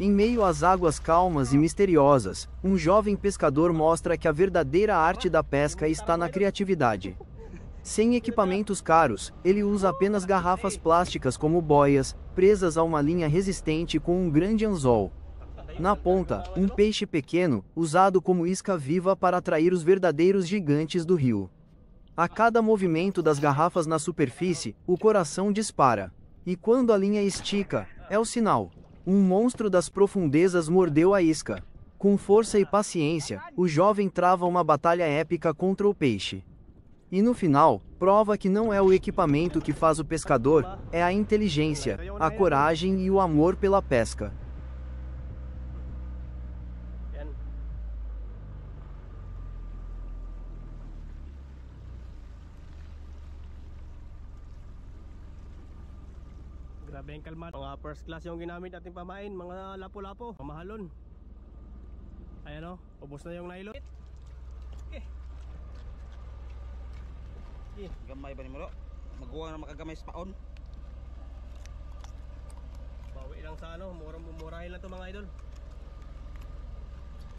Em meio às águas calmas e misteriosas, um jovem pescador mostra que a verdadeira arte da pesca está na criatividade. Sem equipamentos caros, ele usa apenas garrafas plásticas como boias, presas a uma linha resistente com um grande anzol. Na ponta, um peixe pequeno, usado como isca viva para atrair os verdadeiros gigantes do rio. A cada movimento das garrafas na superfície, o coração dispara. E quando a linha estica, é o sinal. Um monstro das profundezas mordeu a isca. Com força e paciência, o jovem trava uma batalha épica contra o peixe. E no final, prova que não é o equipamento que faz o pescador, é a inteligência, a coragem e o amor pela pesca. Grabe yung kalma. Mga first class yung ginamit nating pamain, mga lapo-lapo, mamahalon. Ayan o, ubos na yung nylon. Gamay ba ni mo? Magawa na makagamay sa paon. Bawi lang sa ano, murahin lang to mga idol.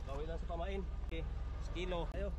Bawi lang sa pamain. Okay, kilo. Ayo.